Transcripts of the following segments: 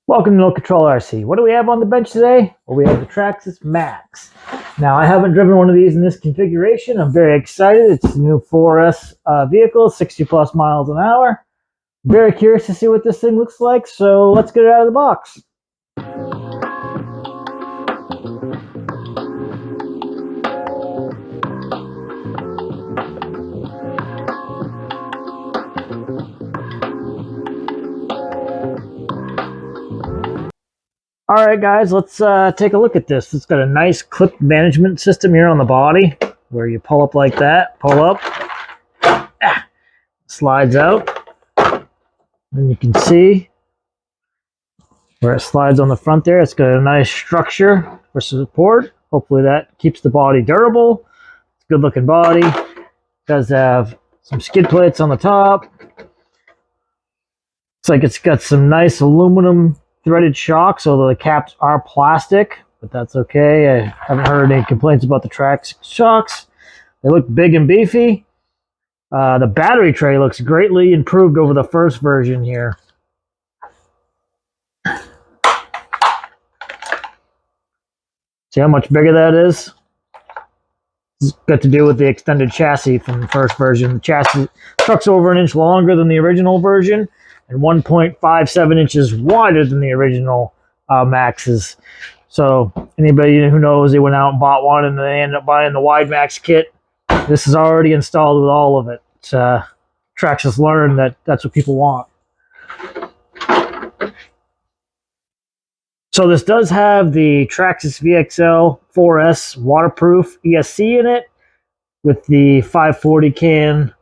Welcome to No Control RC. What do we have on the bench today? Well, we have the Traxxas MAXX. Now, I haven't driven one of these in this configuration. I'm very excited. It's a new 4S vehicle, 60 plus miles an hour. Very curious to see what this thing looks like, so let's get it out of the box. All right, guys, let's take a look at this. It's got a nice clip management system here on the body where you pull up like that, pull up, slides out. And you can see where it slides on the front there. It's got a nice structure for support. Hopefully that keeps the body durable. It's a good looking body. It does have some skid plates on the top. Looks like it's got some nice aluminum threaded shocks, although the caps are plastic, but that's okay. I haven't heard any complaints about the Traxxas shocks. They look big and beefy. The battery tray looks greatly improved over the first version here. See how much bigger that is? It's got to do with the extended chassis from the first version. The chassis truck's over an inch longer than the original version and 1.57 inches wider than the original Maxx's. So anybody who knows they went out and bought one and they ended up buying the wide max kit, this is already installed with all of it. Traxxas learned that that's what people want. So this does have the Traxxas VXL 4S waterproof ESC in it with the 540 can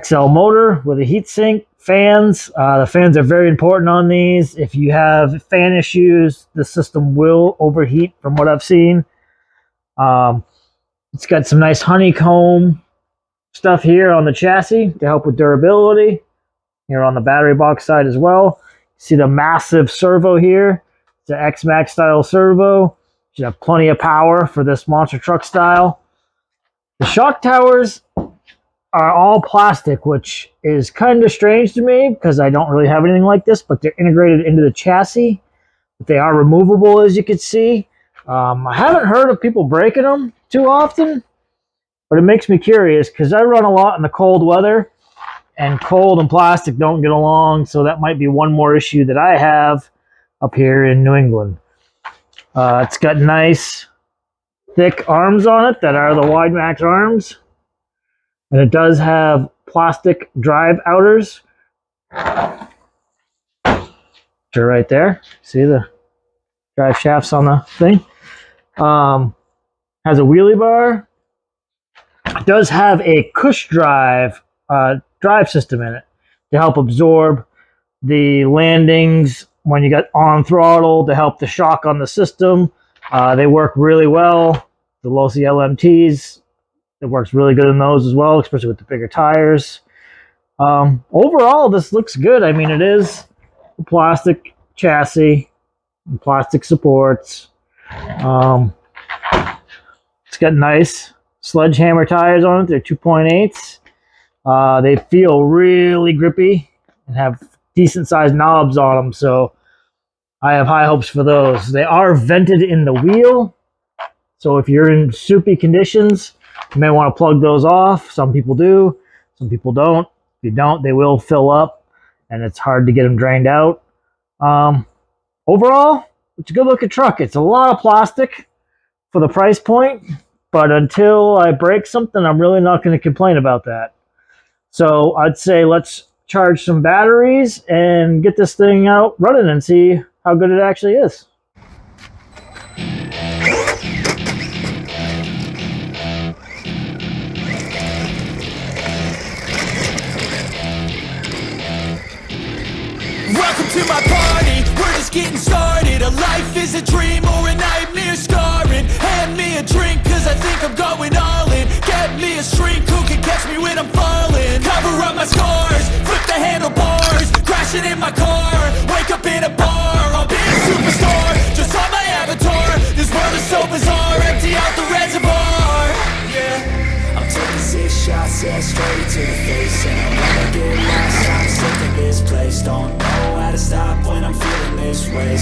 XL motor with a heatsink, fans. The fans are very important on these. If you have fan issues, the system will overheat from what I've seen. It's got some nice honeycomb stuff here on the chassis to help with durability. Here on the battery box side as well. See the massive servo here. It's an X-Max style servo. Should have plenty of power for this monster truck style. The shock towers are all plastic, which is kind of strange to me because I don't really have anything like this, but they're integrated into the chassis. But they are removable, as you can see. I haven't heard of people breaking them too often, but it makes me curious because I run a lot in the cold weather, and cold and plastic don't get along, so that might be one more issue that I have up here in New England. It's got nice thick arms on it that are the wide max arms. And it does have plastic drive outers. They're right there. See the drive shafts on the thing. Has a wheelie bar. It does have a cush drive system in it to help absorb the landings when you got on throttle to help the shock on the system. They work really well. The Losi LMTs. It works really good in those as well, especially with the bigger tires. Overall, this looks good. I mean, it is a plastic chassis and plastic supports. It's got nice sledgehammer tires on it. They're 2.8s. They feel really grippy and have decent sized knobs on them, so I have high hopes for those. They are vented in the wheel, so if you're in soupy conditions, you may want to plug those off. Some people do, some people don't. If you don't, they will fill up, and it's hard to get them drained out. Overall, it's a good looking truck. It's a lot of plastic for the price point, but until I break something, I'm really not going to complain about that. So I'd say let's charge some batteries and get this thing out running and see how good it actually is. Welcome to my party, we're just getting started. A life is a dream or a nightmare scarring. Hand me a drink cause I think I'm going all in. Get me a shrink who can catch me when I'm falling. Cover up my scars, flip the handlebars. Crashing in my car, wake up in a bar. I'll be a superstar, just on my avatar. This world is so bizarre, empty out the reservoir. Yeah, I'm taking 6 shots, yeah, straight to the face. And I'll never get lost, I'm sick of this place. Don't know how to stop when I'm feeling this way.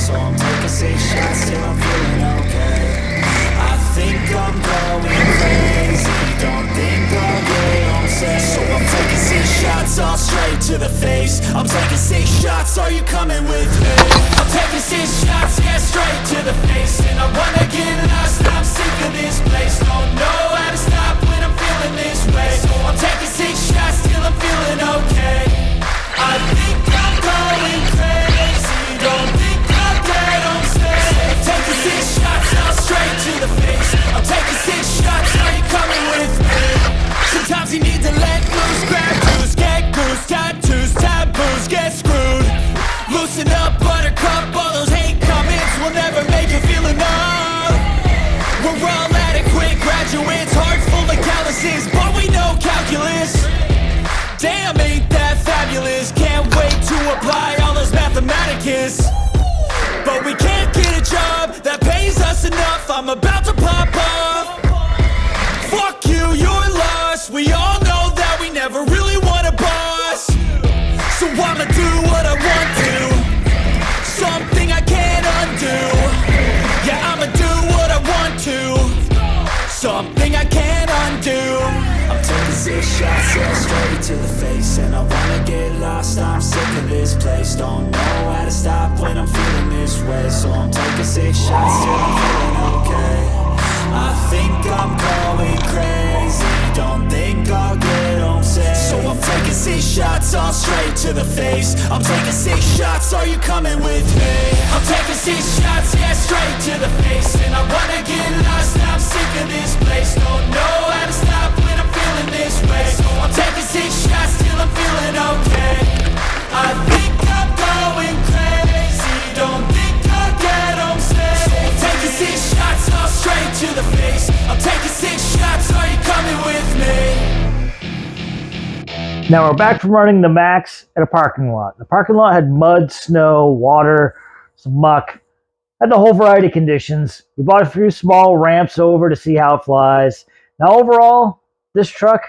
shots, are you coming with me? I'm taking 6 shots, yeah, straight to the face. And I wanna get lost, I'm sick of this place. Don't know how to stop when I'm feeling this way. So I'm taking 6 shots till I'm feeling okay. I think I'm going crazy, don't think I'll get on stage. I'm taking 6 shots, now straight to the face. I'm taking 6 shots, are you coming with me? Sometimes you need to let loose, grab juice, get goose, tattoos, taboos, get screwed. Loosen up, buttercup, all those hate comments will never make you feel enough. We're all adequate graduates, heart full of calluses, but we know calculus. Damn, ain't that fabulous? Can't wait to apply all those mathematicus. But we can't get a job that pays us enough. I'm about to pop off. Fuck you, you're lost. We all know that we never really want a boss. So I'ma do what I want to, something I can't undo. Yeah, I'ma do what I want to, something I can't undo. I'm taking 6 shots, yeah, straight to the face. And I wanna get lost, I'm sick of this place. Don't know how to stop when I'm feeling this way. So I'm taking 6 shots till I'm feeling okay. I think I'm going crazy, don't think I'll get home safe. So I'm taking 6 shots, all straight to the face. I'm taking 6 shots, are you coming with me? I'm taking 6 shots, yeah, straight to the face. And I wanna get lost, I'm sick of this place. Don't know how to stop when I'm feeling this way. So I'm taking 6 shots till I'm feeling okay. I think I'm going crazy, don't think I'll get home safe. So I'm taking 6 shots, all straight to the face. I'm taking 6 shots, are you coming with me? Now we're back from running the MAXX at a parking lot. The parking lot had mud, snow, water, some muck, had the whole variety of conditions. We bought a few small ramps over to see how it flies. Now overall, this truck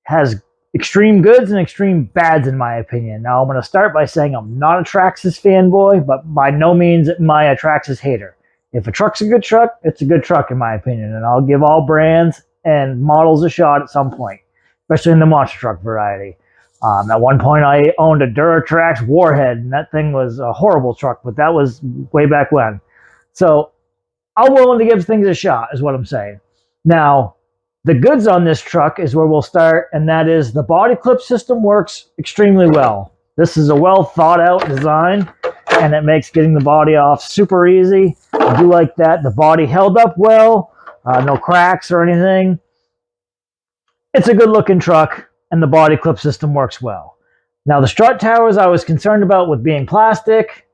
has extreme goods and extreme bads in my opinion. Now I'm going to start by saying I'm not a Traxxas fanboy, but by no means am I a Traxxas hater. If a truck's a good truck, it's a good truck in my opinion, and I'll give all brands and models a shot at some point, especially in the monster truck variety. At one point I owned a Duratrax Warhead, and that thing was a horrible truck, but that was way back when. So I'm willing to give things a shot is what I'm saying. Now, the goods on this truck is where we'll start, and that is the body clip system works extremely well. This is a well thought out design, and it makes getting the body off super easy. I do like that. The body held up well, no cracks or anything. It's a good looking truck, and the body clip system works well. Now the strut towers I was concerned about with being plastic.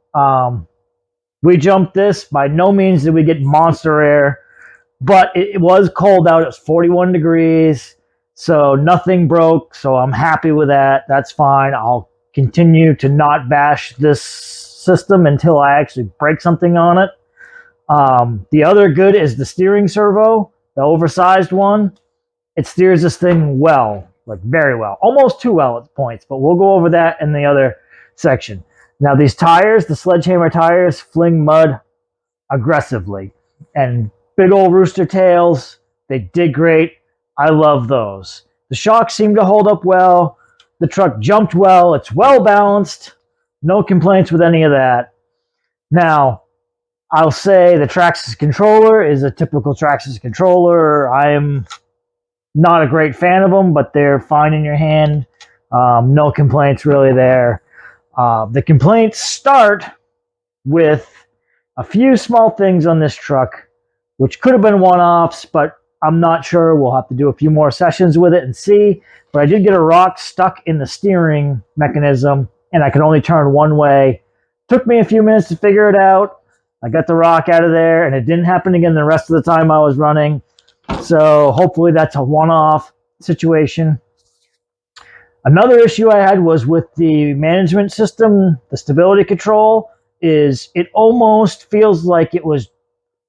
We jumped this. By no means did we get monster air, but it was cold out. It was 41 degrees, so nothing broke, so I'm happy with that. That's fine. I'll continue to not bash this system until I actually break something on it. The other good is the steering servo, the oversized one. It steers this thing well, like very well, almost too well at points, but we'll go over that in the other section. Now these tires, the Sledgehammer tires, fling mud aggressively, and big old rooster tails, they did great. I love those. The shocks seem to hold up well. The truck jumped well. It's well balanced. No complaints with any of that. Now, I'll say the Traxxas controller is a typical Traxxas controller. I am not a great fan of them, but they're fine in your hand. No complaints really there. The complaints start with a few small things on this truck, which could have been one-offs, but I'm not sure. We'll have to do a few more sessions with it and see. But I did get a rock stuck in the steering mechanism, and I could only turn one way. Took me a few minutes to figure it out. I got the rock out of there, and it didn't happen again the rest of the time I was running. So hopefully that's a one-off situation. Another issue I had was with the management system, the stability control, is it almost feels like it was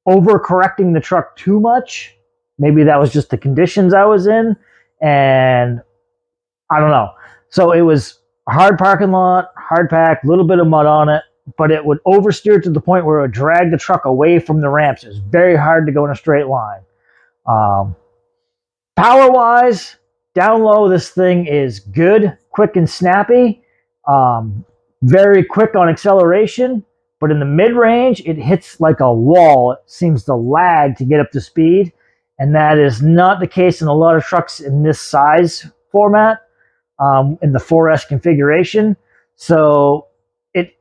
overcorrecting the truck too much. Maybe that was just the conditions I was in, and I don't know. So it was a hard parking lot, hard pack, a little bit of mud on it, but it would oversteer to the point where it would drag the truck away from the ramps. It was very hard to go in a straight line. Power-wise, down low, this thing is good, quick and snappy. Very quick on acceleration, but in the mid-range, it hits like a wall. It seems to lag to get up to speed, and that is not the case in a lot of trucks in this size format, in the 4S configuration. So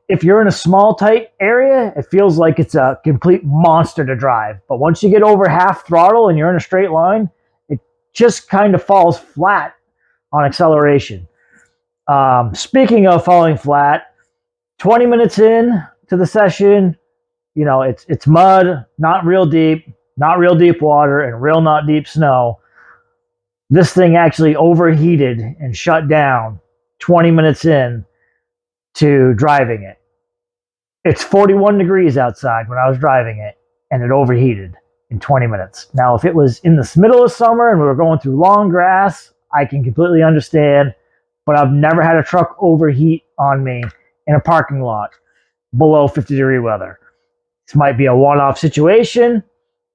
if you're in a small, tight area, it feels like it's a complete monster to drive. But once you get over half throttle and you're in a straight line, it just kind of falls flat on acceleration. Speaking of falling flat, 20 minutes in to the session, you know, it's mud, not real deep water, and real not deep snow. This thing actually overheated and shut down 20 minutes in to driving it. It's 41 degrees outside when I was driving it, and it overheated in 20 minutes. Now, if it was in the middle of summer and we were going through long grass, I can completely understand, but I've never had a truck overheat on me in a parking lot below 50-degree weather. This might be a one-off situation.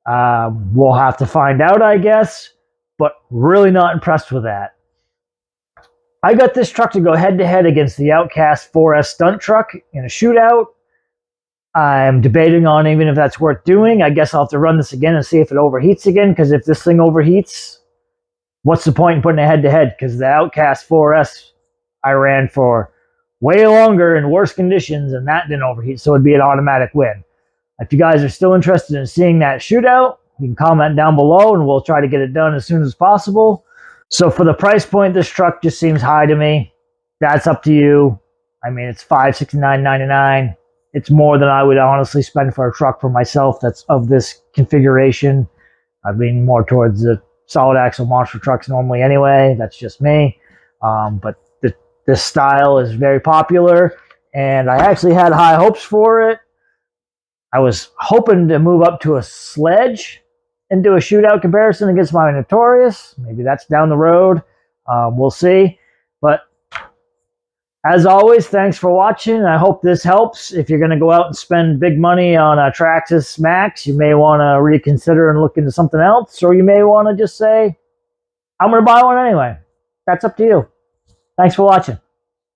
We'll have to find out, I guess, but really not impressed with that. I got this truck to go head-to-head against the Outcast 4S stunt truck in a shootout. I'm debating on even if that's worth doing. I guess I'll have to run this again and see if it overheats again, because if this thing overheats, what's the point in putting it head-to-head? Because the Outcast 4S I ran for way longer in worse conditions, and that didn't overheat, so it'd be an automatic win. If you guys are still interested in seeing that shootout, you can comment down below, and we'll try to get it done as soon as possible. So for the price point, this truck just seems high to me. That's up to you. I mean, it's $569.99. It's more than I would honestly spend for a truck for myself that's of this configuration. I lean more towards the solid axle monster trucks normally anyway. That's just me. But this style is very popular, and I actually had high hopes for it. I was hoping to move up to a sledge and do a shootout comparison against my Notorious. Maybe that's down the road. We'll see. But as always, thanks for watching. I hope this helps. If you're going to go out and spend big money on a Traxxas MAXX, you may want to reconsider and look into something else, or you may want to just say, I'm going to buy one anyway. That's up to you. Thanks for watching.